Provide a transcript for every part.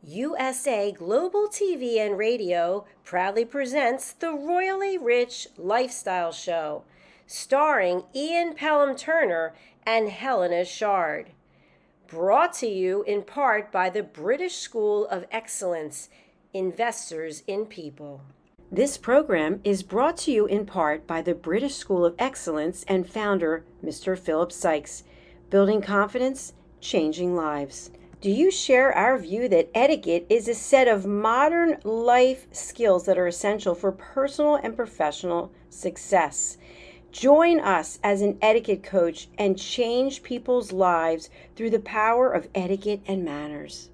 USA Global TV and Radio proudly presents the Royally Rich Lifestyle Show, starring Ian Pelham Turner and Helena CHARD. Brought to you in part by the British School of Excellence, Investors in People. This program is brought to you in part by the British School of Excellence and founder, Mr. Philip Sykes, building confidence, changing lives. Do you share our view that etiquette is a set of modern life skills that are essential for personal and professional success? Join us as an etiquette coach and change people's lives through the power of etiquette and manners.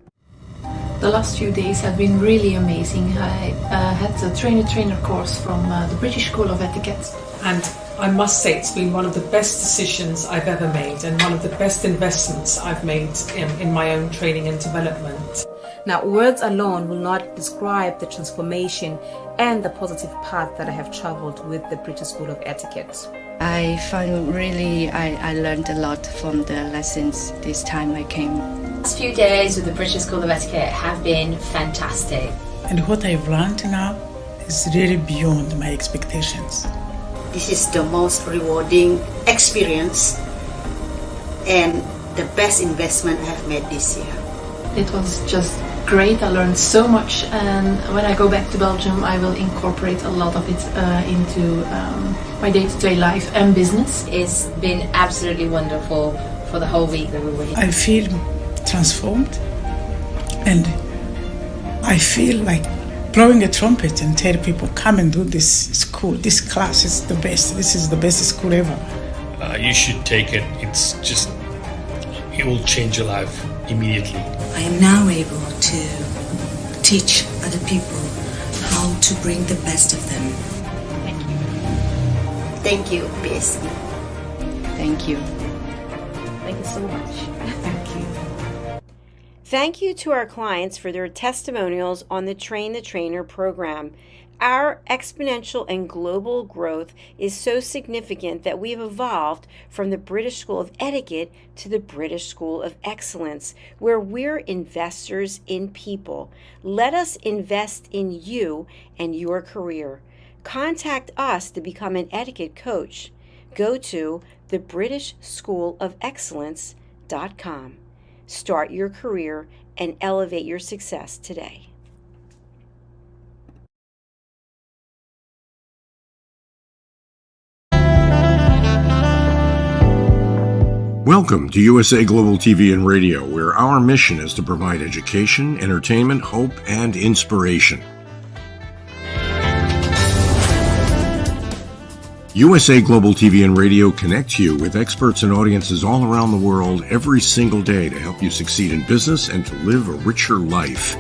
The last few days have been really amazing. I had a trainer course from the British School of Etiquette. And I must say it's been one of the best decisions I've ever made and one of the best investments I've made in my own training and development. Now, words alone will not describe the transformation and the positive path that I have traveled with the British School of Etiquette. I found I learned a lot from the lessons this time I came. The last few days with the British School of Etiquette have been fantastic. And what I've learned now is really beyond my expectations. This is the most rewarding experience and the best investment I have made this year. It was just great. I learned so much, and when I go back to Belgium I will incorporate a lot of it into my day-to-day life and business. It's been absolutely wonderful for the whole week that we were here. I feel transformed, and I feel like blowing a trumpet and tell people, come and do this school. This class is the best. This is the best school ever. You should take it. It will change your life immediately. I am now able to teach other people how to bring the best of them. Thank you. Thank you, BSC. Thank you. Thank you so much. Thank you. Thank you to our clients for their testimonials on the Train the Trainer program. Our exponential and global growth is so significant that we've evolved from the British School of Etiquette to the British School of Excellence, where we're investors in people. Let us invest in you and your career. Contact us to become an etiquette coach. Go to thebritishschoolofexcellence.com. Start your career and elevate your success today. Welcome to USA Global TV and Radio, where our mission is to provide education, entertainment, hope, and inspiration. USA Global TV and Radio connects you with experts and audiences all around the world every single day to help you succeed in business and to live a richer life.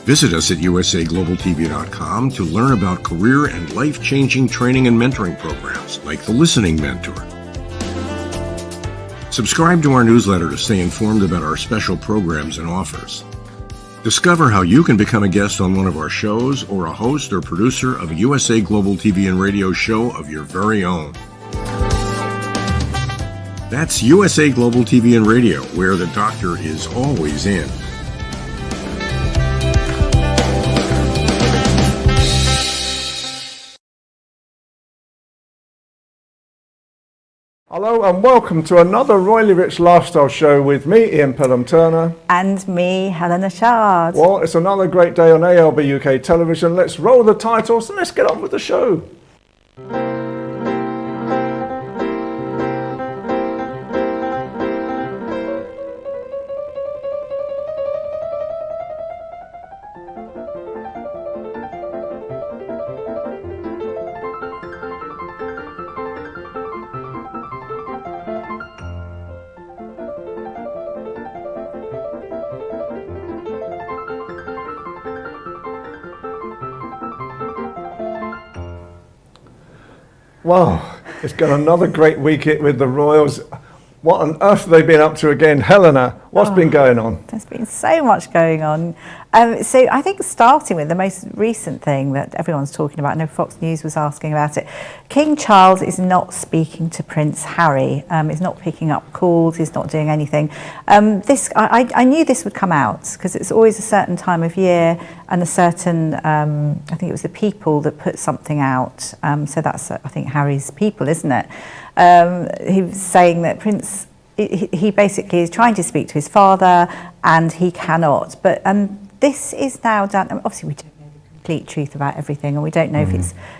Visit us at usaglobaltv.com to learn about career and life-changing training and mentoring programs like the Listening Mentor. Subscribe to our newsletter to stay informed about our special programs and offers. Discover how you can become a guest on one of our shows or a host or producer of a USA Global TV and Radio show of your very own. That's USA Global TV and Radio, where the doctor is always in. Hello and welcome to another Royally Rich Lifestyle Show with me, Ian Pelham Turner. And me, Helena CHARD. Well, it's another great day on ALB UK television. Let's roll the titles and let's get on with the show. Wow, it's got another great week with the Royals. What on earth have they been up to again? Helena, What's been going on? There's been so much going on. So I think starting with the most recent thing that everyone's talking about, I know Fox News was asking about it, King Charles is not speaking to Prince Harry. He's not picking up calls, he's not doing anything. I knew this would come out because it's always a certain time of year and a certain, I think it was the People that put something out. So that's, I think, Harry's People, isn't it? He was saying that he basically is trying to speak to his father and he cannot. But this is now done. Obviously, we don't know the complete truth about everything, and we don't know if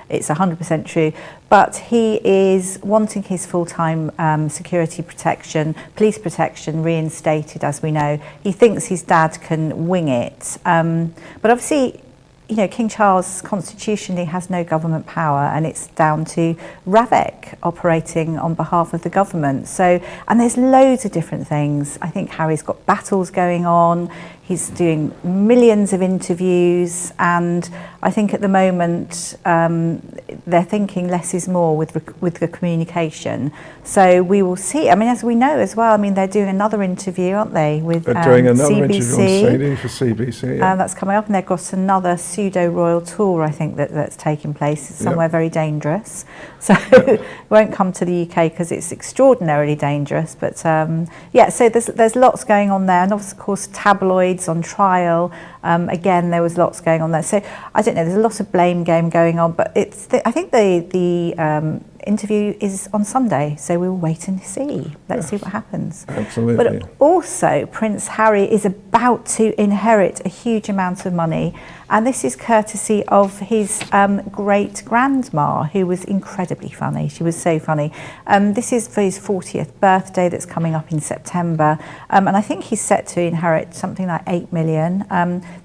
it's 100% true. But he is wanting his full-time security protection, police protection reinstated, as we know. He thinks his dad can wing it. But obviously, you know, King Charles constitutionally has no government power, and it's down to Ravek operating on behalf of the government. So, and there's loads of different things. I think Harry's got battles going on. He's doing millions of interviews, and I think at the moment they're thinking less is more with the communication. So we will see. I mean, as we know as well, I mean, they're doing another interview, aren't they? With they're doing another CBC. Interview on CD for CBC. Yeah. That's coming up, and they've got another pseudo-royal tour, I think, that's taking place somewhere very dangerous. So it won't come to the UK because it's extraordinarily dangerous. But yeah, so there's lots going on there, and of course tabloids on trial. Again, there was lots going on there. So I don't know. There's a lot of blame game going on, but I think the interview is on Sunday, so we will wait and see. Let's see what happens. Absolutely. But also, Prince Harry is about to inherit a huge amount of money, and this is courtesy of his great-grandma, who was incredibly funny. She was so funny. This is for his 40th birthday that's coming up in September, and I think he's set to inherit something like 8 million.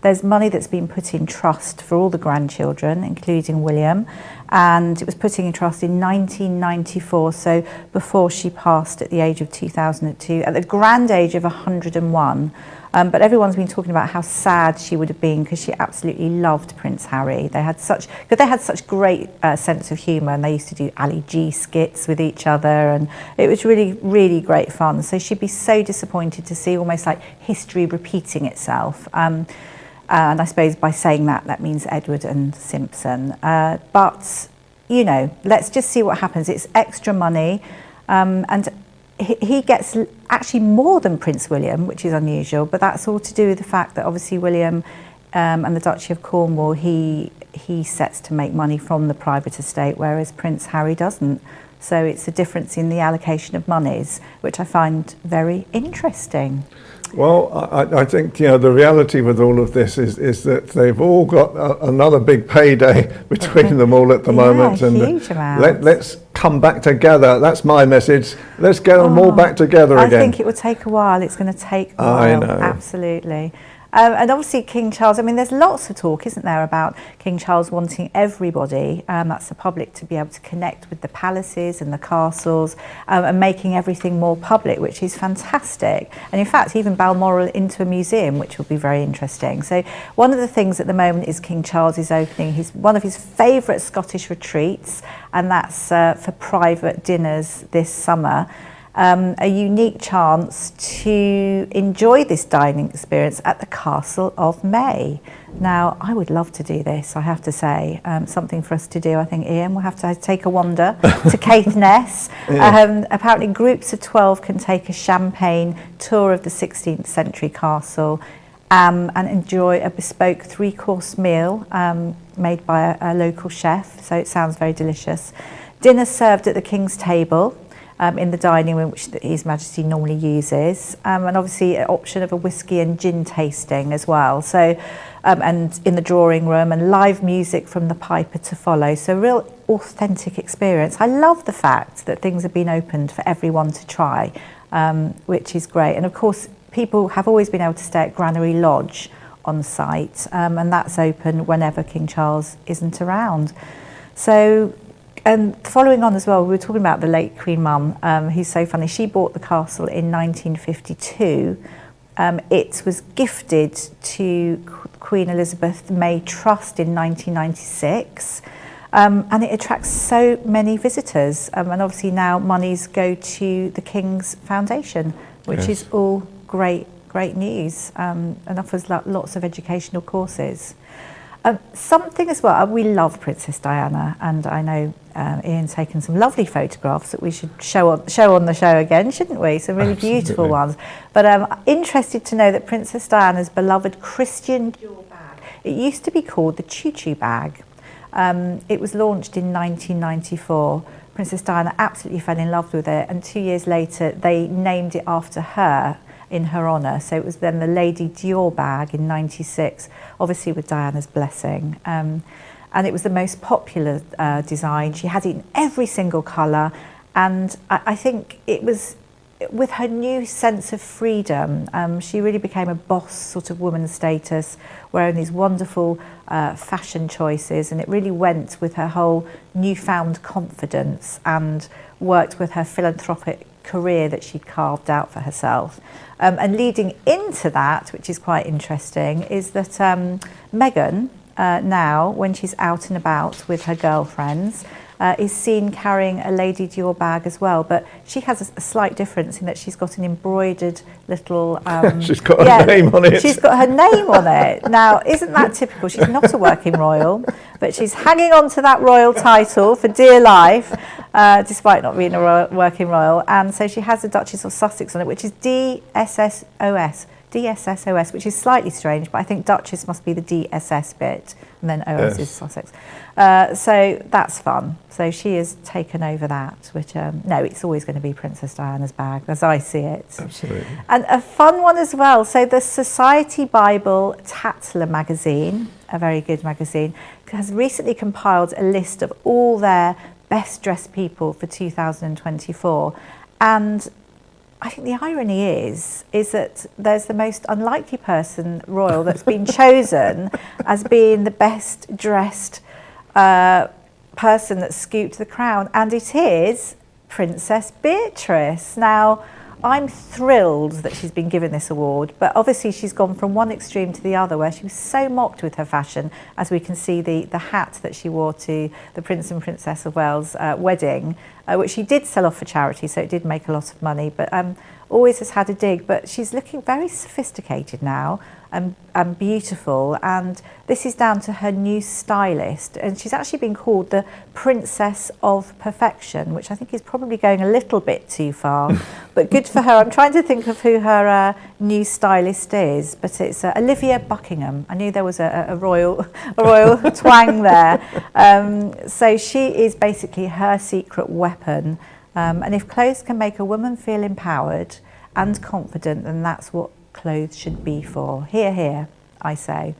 There's money that's been put in trust for all the grandchildren, including William, and it was put in trust in 1994, so before she passed at the age of 2002, at the grand age of 101. But everyone's been talking about how sad she would have been because she absolutely loved Prince Harry. They had such great sense of humour, and they used to do Ali G skits with each other, and it was really, really great fun. So she'd be so disappointed to see almost like history repeating itself. And I suppose by saying that means Edward and Simpson. But, you know, let's just see what happens. It's extra money, and he gets actually more than Prince William, which is unusual, but that's all to do with the fact that obviously William and the Duchy of Cornwall, he sets to make money from the private estate, whereas Prince Harry doesn't. So it's a difference in the allocation of monies, which I find very interesting. Well, I think, you know, the reality with all of this is that they've all got another big payday between them all at the moment. And huge amount. let's come back together. That's my message. Let's get them all back together again. I think it will take a while. It's going to take a while. I know. Absolutely. And obviously King Charles, I mean, there's lots of talk, isn't there, about King Charles wanting everybody, that's the public, to be able to connect with the palaces and the castles, and making everything more public, which is fantastic. And in fact, even Balmoral into a museum, which will be very interesting. So one of the things at the moment is King Charles is opening one of his favourite Scottish retreats, and that's for private dinners this summer. A unique chance to enjoy this dining experience at the Castle of May. Now, I would love to do this, I have to say. Something for us to do, I think, Ian. We'll have to take a wander to Caithness. Apparently, groups of 12 can take a champagne tour of the 16th century castle and enjoy a bespoke 3-course meal made by a local chef, so it sounds very delicious. Dinner served at the King's table, in the dining room, which His Majesty normally uses, and obviously an option of a whiskey and gin tasting as well. So, and in the drawing room, and live music from the piper to follow. So, real authentic experience. I love the fact that things have been opened for everyone to try, which is great. And of course, people have always been able to stay at Granary Lodge on site, and that's open whenever King Charles isn't around. So. And following on as well, we were talking about the late Queen Mum, who's so funny. She bought the castle in 1952. It was gifted to Queen Elizabeth May Trust in 1996. And it attracts so many visitors. And obviously now monies go to the King's Foundation, which is all great great news, and offers lots of educational courses. Something as well, we love Princess Diana, and I know Ian's taken some lovely photographs that we should show on the show again, shouldn't we? Some really beautiful ones. But I'm interested to know that Princess Diana's beloved Christian Dior bag, it used to be called the Choo Choo bag. It was launched in 1994. Princess Diana absolutely fell in love with it, and 2 years later they named it after her, in her honour. So it was then the Lady Dior bag in '96, obviously with Diana's blessing. And it was the most popular design. She had it in every single colour, and I think it was with her new sense of freedom. She really became a boss sort of woman status, wearing these wonderful fashion choices, and it really went with her whole newfound confidence and worked with her philanthropic career that she'd carved out for herself. And leading into that, which is quite interesting, is that Meghan now, when she's out and about with her girlfriends, is seen carrying a Lady Dior bag as well, but she has a slight difference in that she's got an embroidered little... she's got her name on it. She's got her name on it. Now, isn't that typical? She's not a working royal, but she's hanging on to that royal title for dear life, despite not being a working royal, and so she has the Duchess of Sussex on it, which is DSSOS, which is slightly strange, but I think Duchess must be the DSS bit, and then OS is Sussex. So that's fun. So she has taken over that, which, no, it's always going to be Princess Diana's bag, as I see it. Absolutely. And a fun one as well. So the Society Bible Tatler magazine, a very good magazine, has recently compiled a list of all their best dressed people for 2024. And I think the irony is that there's the most unlikely person royal that's been chosen as being the best dressed person that scooped the crown, and it is Princess Beatrice. Now, I'm thrilled that she's been given this award, but obviously she's gone from one extreme to the other, where she was so mocked with her fashion, as we can see the hat that she wore to the Prince and Princess of Wales wedding, which she did sell off for charity, so it did make a lot of money, but always has had a dig. But she's looking very sophisticated now and beautiful, and this is down to her new stylist, and she's actually been called the Princess of Perfection, which I think is probably going a little bit too far, but good for her. I'm trying to think of who her new stylist is, but it's Olivia Buckingham. I knew there was a royal twang there. So she is basically her secret weapon, and if clothes can make a woman feel empowered and confident, then that's what clothes should be for. Hear, hear, I say.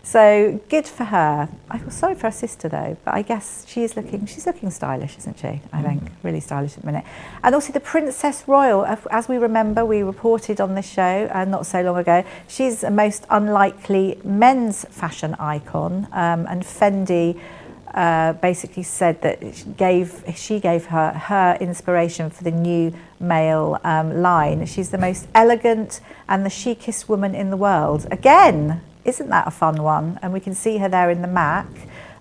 So good for her. I feel sorry for her sister though, but I guess she's looking stylish, isn't she? I think really stylish at the minute. And also the Princess Royal, as we remember, we reported on this show not so long ago. She's a most unlikely men's fashion icon, and Fendi basically said that she gave her inspiration for the new male line. She's the most elegant and the chicest woman in the world. Again, isn't that a fun one? And we can see her there in the MAC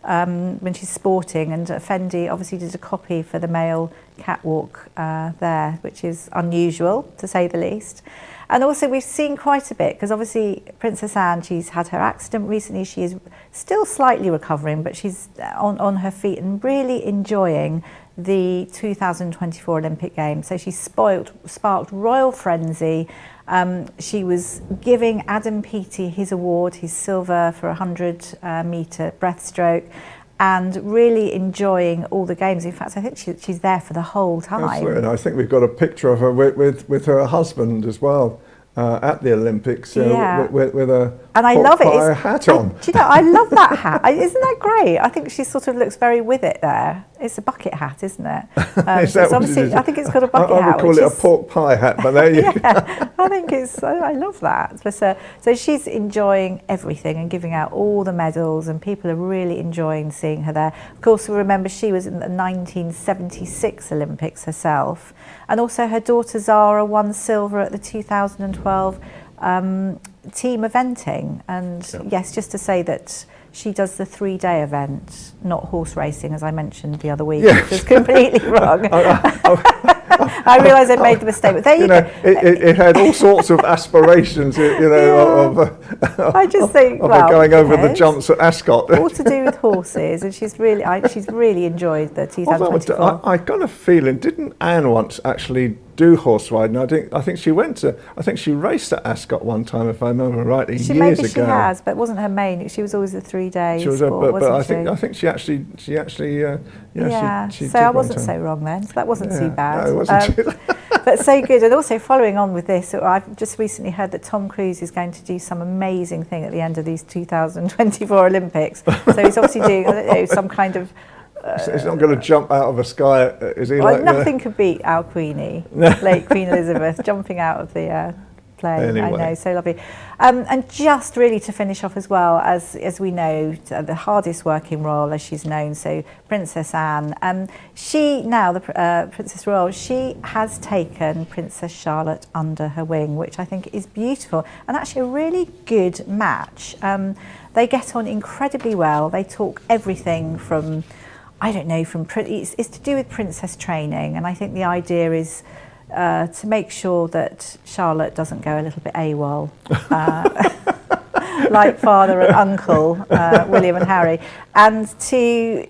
when she's sporting, and Fendi obviously did a copy for the male catwalk there, which is unusual to say the least. And also we've seen quite a bit, because obviously Princess Anne, she's had her accident recently. She is still slightly recovering, but she's on her feet and really enjoying the 2024 Olympic Games. So she sparked royal frenzy. She was giving Adam Peaty his award, his silver for 100-metre breaststroke, and really enjoying all the games. In fact, I think she's there for the whole time. Absolutely, and I think we've got a picture of her with her husband as well at the Olympics, with a pot pie hat on. Do you know, I love that hat. Isn't that great? I think she sort of looks very with it there. It's a bucket hat, isn't it? Is that what it is? I think it's got a bucket hat. I would call it a pork pie hat, but there you go. I think I love that. But, so she's enjoying everything and giving out all the medals, and people are really enjoying seeing her there. Of course, we remember she was in the 1976 Olympics herself, and also her daughter Zara won silver at the 2012 team eventing. And yes, just to say that she does the 3-day event, not horse racing, as I mentioned the other week, which was completely wrong. I I realised I'd made the mistake, but there you go. It had all sorts of aspirations, I just think, of going over the jumps at Ascot. All to do with horses, and she's really enjoyed the 2024. I got a feeling, didn't Anne once actually do horse riding? I think she raced at Ascot one time, if I remember rightly, years ago. She has, but it wasn't her main. She was always a 3-day sport, wasn't I think she actually she so I wasn't so wrong then. So that wasn't too bad. No, it wasn't too but so good. And also following on with this, I've just recently heard that Tom Cruise is going to do some amazing thing at the end of these 2024 Olympics. So he's obviously doing some kind of. He's not going to jump out of a sky, is he? Well, nothing could beat our Queenie, late Queen Elizabeth, jumping out of the plane. Anyway. I know, so lovely. And just really to finish off as well, as we know, the hardest working royal, as she's known, so Princess Anne. She now, the Princess Royal, she has taken Princess Charlotte under her wing, which I think is beautiful and actually a really good match. They get on incredibly well. They talk everything from, I don't know, it's to do with princess training, and I think the idea is to make sure that Charlotte doesn't go a little bit AWOL, like father and uncle, William and Harry, and to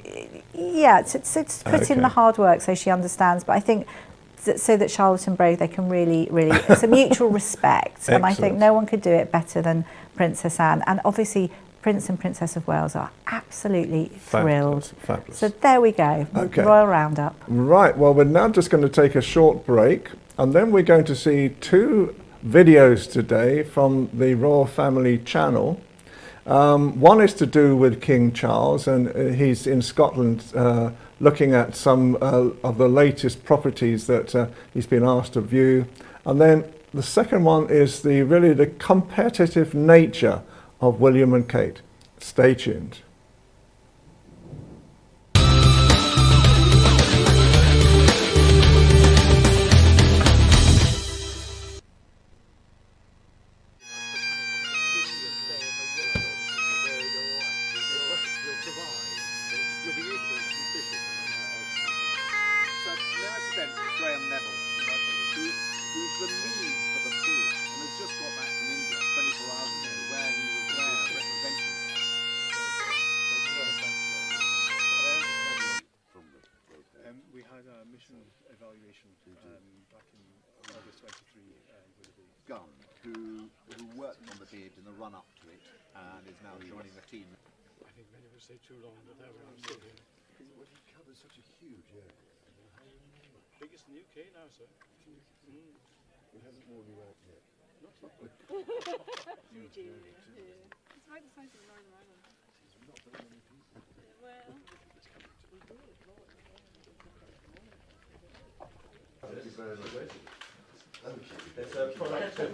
put in the hard work so she understands. But I think so that Charlotte and Brave, they can really, it's a mutual respect, and I think no one could do it better than Princess Anne, and obviously Prince and Princess of Wales are absolutely thrilled. Fabulous. So there we go, Royal Roundup. Right, well, we're now just going to take a short break, and then we're going to see 2 videos today from the Royal Family channel. One is to do with King Charles, and he's in Scotland looking at some of the latest properties that he's been asked to view. And then the second one is the competitive nature of William and Kate. Stay tuned. Who worked on the bid in the run-up to it and is now joining the team. I think many of us stay too long, but there we are, still here. Well, he covers such a huge area. Biggest in the UK now, sir. He hasn't worn you out yet. Not yet. It's right the size of Northern Ireland. There's not very many people. Well, Thank you very much. It's a product of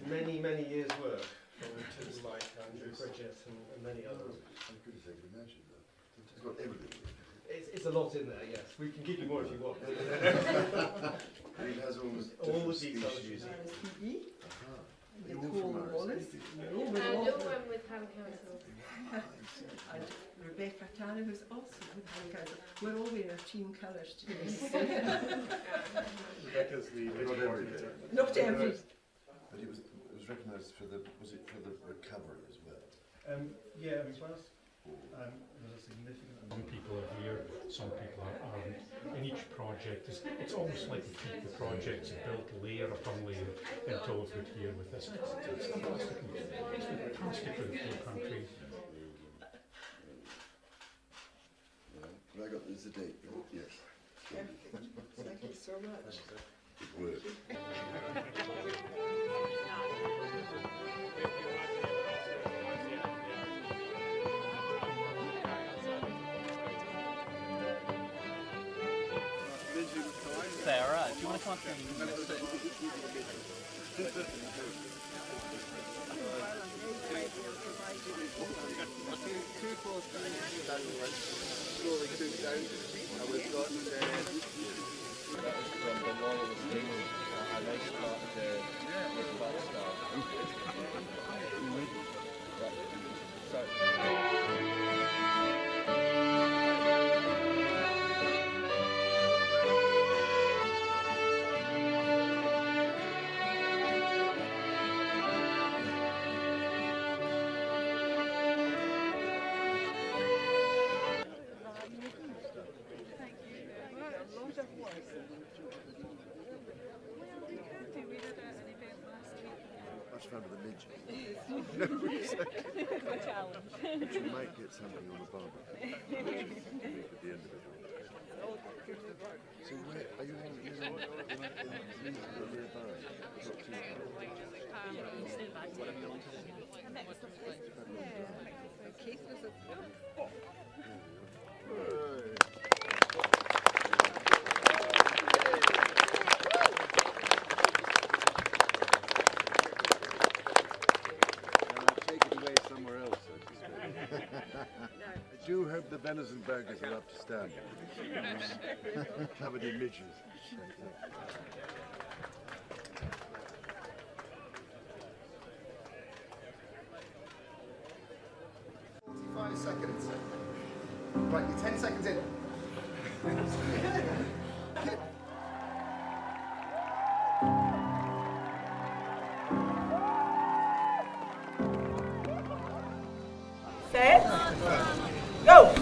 many, many years' work from people like Andrew Bridget and many others. How good is it to imagine that? It's got everything. It's a lot in there, yes. We can give you more if you want. And it has all the details. You're all from Ireland. no one with Ham Council. And Rebecca Tanner, who's also with Ham Council. We're all wearing our team colours today. Rebecca's the coordinator. Not every. But it was recognised for the recovery as well. Yeah, as well as there's a significant amount. Some people are here, some people aren't. In each project, it's almost like you keep the projects built layer upon layer until we're here with this. It's fantastic. It's fantastic for the whole country. I got this a date. Yes. Thank you so much. Good work. Sarah, do you want to come up here and fun of the midges. No, challenge. But you might get somebody on the barbecue at the end of it. So where are you in I do hope the venison burgers are up to standard. Covered in midges. Seconds. Right, you're 10 seconds in. Set. Go.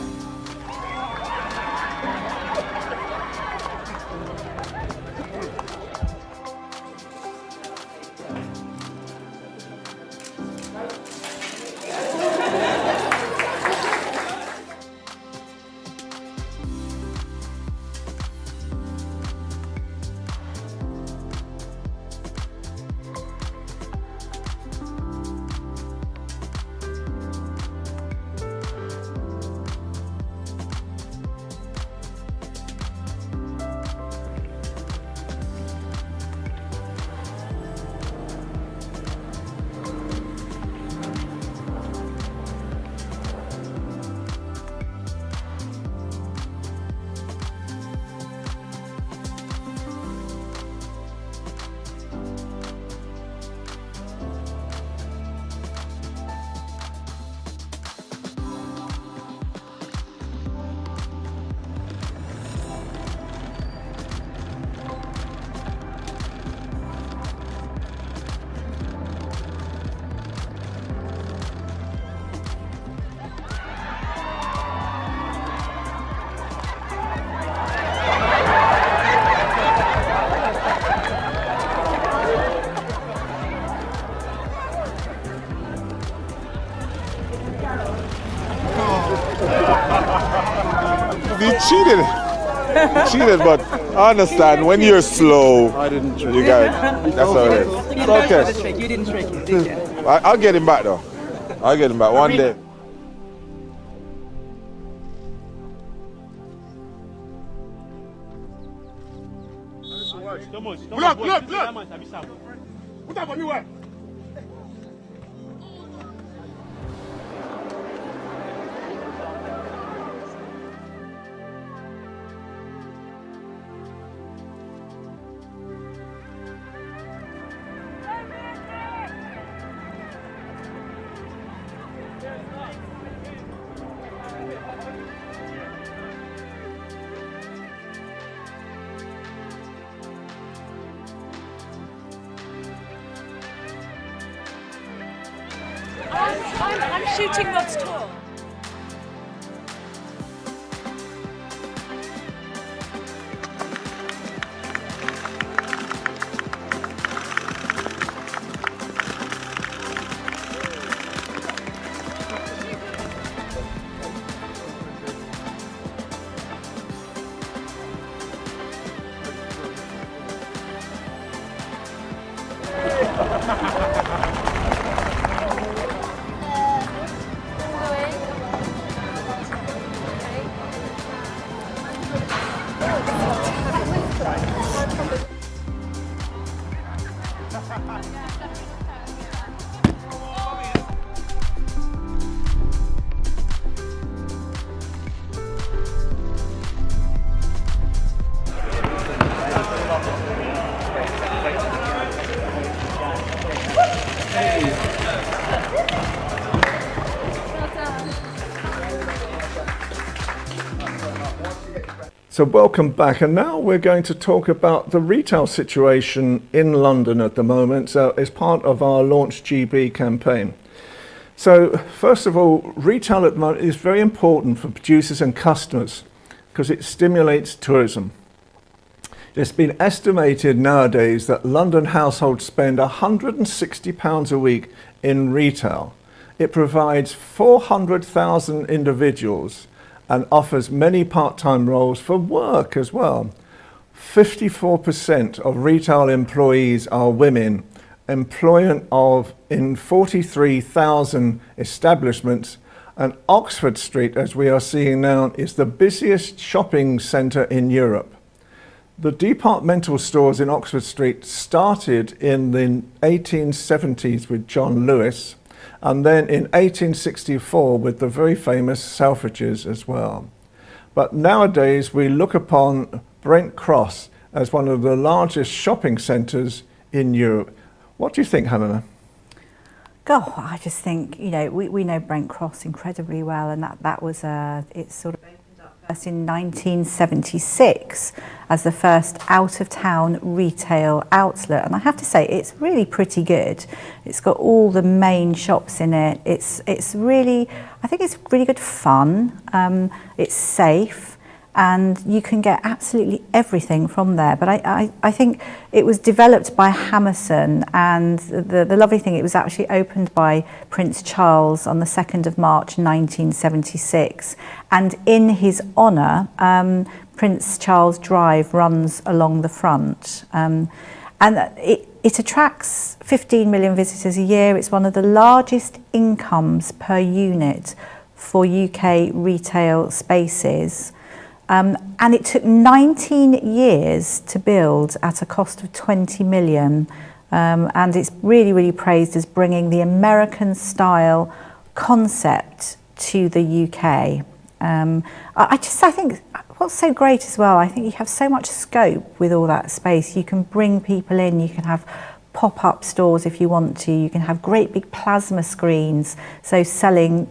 You cheated. Cheated, but I understand when you're slow. I didn't trick. You got it. That's how it is. It's okay. You didn't trick. You did it. I'll get him back though. I'll get him back one day. I'm shooting what's tall. So welcome back, and now we're going to talk about the retail situation in London at the moment as part of our Launch GB campaign. So first of all, retail at the moment is very important for producers and customers because it stimulates tourism. It's been estimated nowadays that London households spend £160 a week in retail. It provides 400,000 individuals and offers many part-time roles for work as well. 54% of retail employees are women, employment in 43,000 establishments, and Oxford Street, as we are seeing now, is the busiest shopping centre in Europe. The departmental stores in Oxford Street started in the 1870s with John Lewis, and then in 1864 with the very famous Selfridges as well. But nowadays we look upon Brent Cross as one of the largest shopping centres in Europe. What do you think, Helena? God, I just think, you know, we know Brent Cross incredibly well, and that was it sort of opened up first in 1976 as the first out-of-town retail outlet, and I have to say it's really pretty good. It's got all the main shops in it. It's really, I think it's really good fun. It's safe. And you can get absolutely everything from there. But I think it was developed by Hammerson, and the lovely thing, it was actually opened by Prince Charles on the 2nd of March 1976. And in his honour, Prince Charles Drive runs along the front. And it attracts 15 million visitors a year. It's one of the largest incomes per unit for UK retail spaces. And it took 19 years to build at a cost of 20 million. And it's really, really praised as bringing the American style concept to the UK. I think what's so great as well, I think you have so much scope with all that space. You can bring people in, you can have pop-up stores if you want to. You can have great big plasma screens, so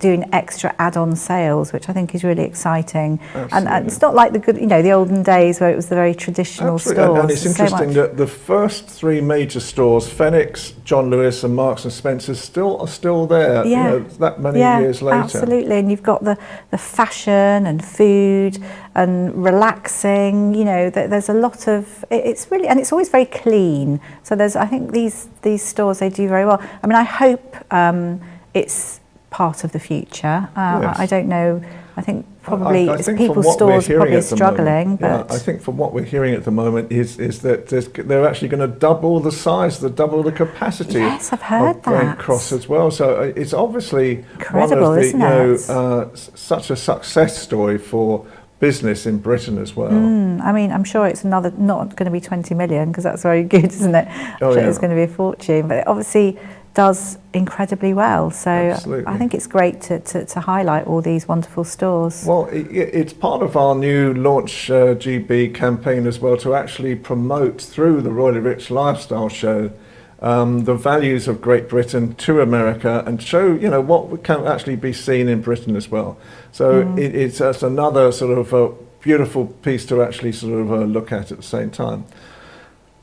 doing extra add-on sales, which I think is really exciting. And it's not like the olden days where it was the very traditional stores. And it's interesting that the first three major stores, Phoenix, John Lewis and Marks and Spencer, are still there, that many years later. Absolutely, and you've got the fashion and food and relaxing, there's a lot of, it's really, and it's always very clean. So I think these stores, they do very well. I mean, I hope it's part of the future. I don't know. I think probably people's stores are probably struggling. But I think from what we're hearing at the moment is that they're actually going to double the size, double the capacity I've heard of Brent Cross as well. So it's obviously incredible, one of the, isn't it? Such a success story for business in Britain as well. I mean, I'm sure it's not going to be 20 million, because that's very good, isn't it? It's going to be a fortune, but it obviously does incredibly well. So absolutely. I think it's great to highlight all these wonderful stores. Well, it's part of our new Launch GB campaign as well, to actually promote through the Royally Rich Lifestyle Show the values of Great Britain to America, and show what can actually be seen in Britain as well. So it's another sort of a beautiful piece to actually sort of look at the same time.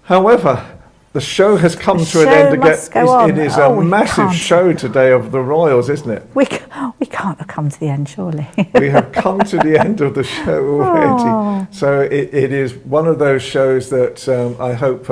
However, the show has come to an end again. It is a massive show today of the Royals, isn't it? We can't have come to the end, surely. We have come to the end of the show already. So it is one of those shows that I hope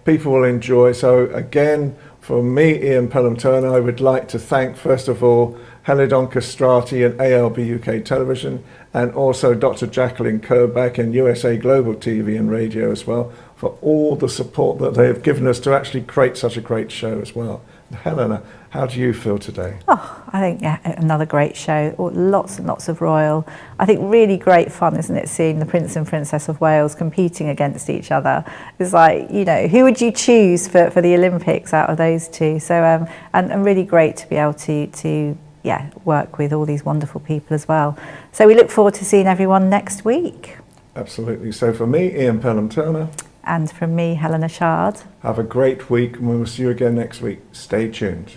people will enjoy. So again, for me, Ian Pelham-Turner, I would like to thank, first of all, Helena Castrati and ALB UK Television, and also Dr. Jacqueline Kerbeck and USA Global TV and Radio as well, for all the support that they have given us to actually create such a great show as well. Helena, how do you feel today? Oh, I think, another great show. Lots and lots of royal. I think really great fun, isn't it, seeing the Prince and Princess of Wales competing against each other. It's like, who would you choose for the Olympics out of those two? So, and really great to be able to work with all these wonderful people as well. So we look forward to seeing everyone next week. Absolutely. So for me, Ian Pelham-Turner. And from me, Helena CHARD. Have a great week, and we will see you again next week. Stay tuned.